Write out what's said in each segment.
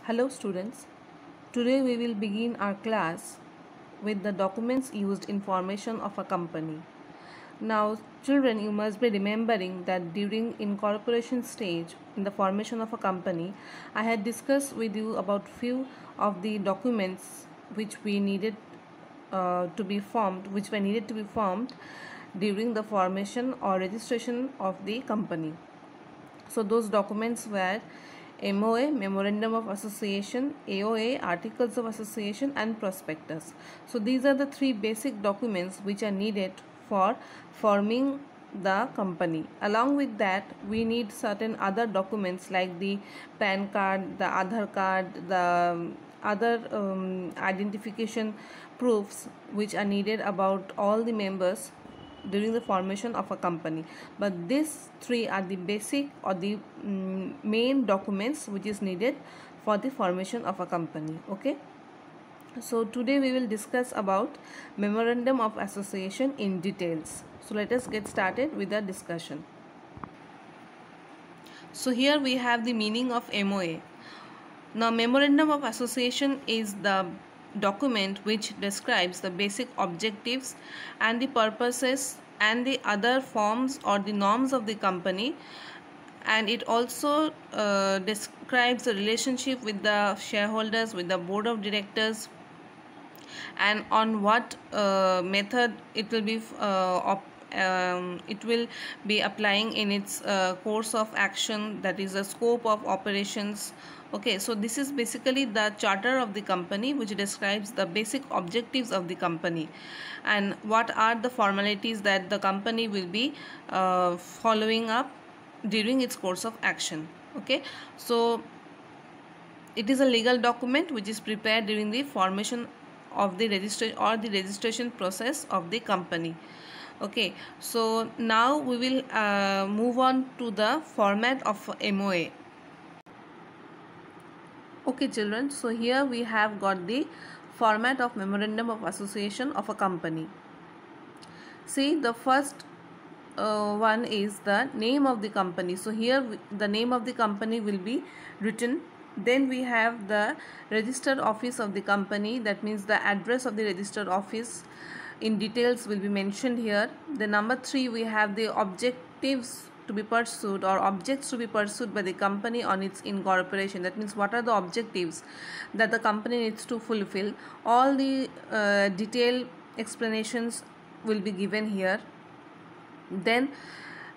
Hello students, today we will begin our class with the documents used in formation of a company. Now children, you must be remembering that during incorporation stage in the formation of a company, I had discussed with you about few of the documents which we needed which were needed to be formed during the formation or registration of the company. So those documents were MOA, Memorandum of Association, AOA, Articles of Association, and Prospectus. So these are the three basic documents which are needed for forming the company. Along with that, we need certain other documents like the PAN card, the Aadhaar card, the other identification proofs which are needed about all the members during the formation of a company. But these three are the basic or the main documents which is needed for the formation of a company. Okay, so today we will discuss about Memorandum of Association in details. So let us get started with the discussion. So here we have the meaning of MOA. Now, Memorandum of Association is the document which describes the basic objectives and the purposes and the other forms or the norms of the company, and it also describes the relationship with the shareholders, with the board of directors, and on what method it will be applying in its course of action, that is the scope of operations. Okay, so this is basically the charter of the company which describes the basic objectives of the company and what are the formalities that the company will be following up during its course of action. Okay, so it is a legal document which is prepared during the formation of the registration process of the company. Okay, so now we will move on to the format of MOA. Okay children, so here we have got the format of Memorandum of Association of a company. See, the first one is the name of the company. So here the name of the company will be written. Then we have the registered office of the company, that means the address of the registered office in details will be mentioned here. The number 3, we have the objectives to be pursued or objects to be pursued by the company on its incorporation. That means what are the objectives that the company needs to fulfill. All the detailed explanations will be given here. Then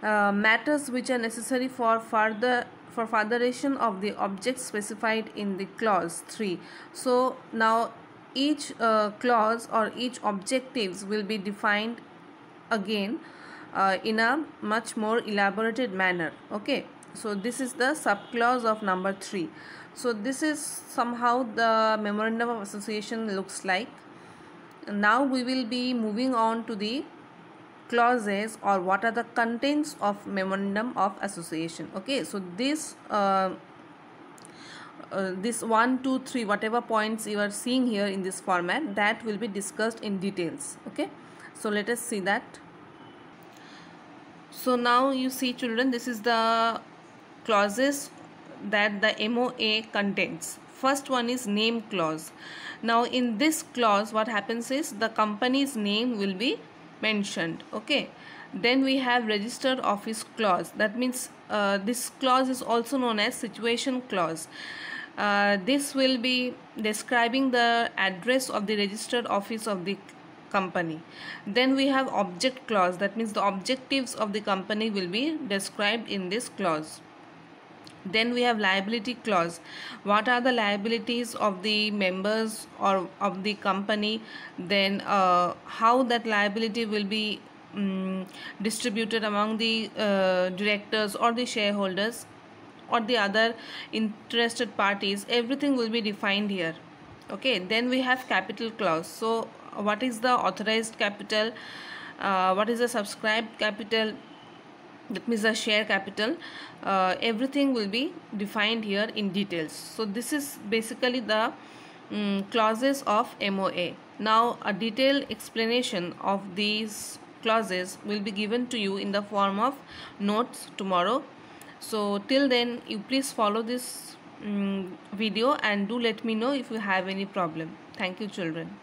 matters which are necessary for furtheration of the objects specified in the clause 3. So now each clause or each objectives will be defined again in a much more elaborated manner. Okay, so this is the subclause of number 3. So this is somehow the Memorandum of Association looks like. Now we will be moving on to the clauses or what are the contents of Memorandum of Association. Okay, so this 1, 2, 3, whatever points you are seeing here in this format, that will be discussed in details. Okay, so let us see that. So now you see children, this is the clauses that the MOA contains. First one is name clause. Now in this clause what happens is the company's name will be mentioned. Okay, then we have registered office clause. That means this clause is also known as situation clause. This will be describing the address of the registered office of the company. Then we have object clause. That means the objectives of the company will be described in this clause. Then we have liability clause. What are the liabilities of the members or of the company? Then how that liability will be distributed among the directors or the shareholders or the other interested parties. Everything will be defined here. Okay, then we have capital clause. So what is the authorized capital, what is the subscribed capital, that means the share capital, everything will be defined here in details. So this is basically the clauses of MOA. Now a detailed explanation of these clauses will be given to you in the form of notes tomorrow. So till then you please follow this video, and do let me know if you have any problem. Thank you, children.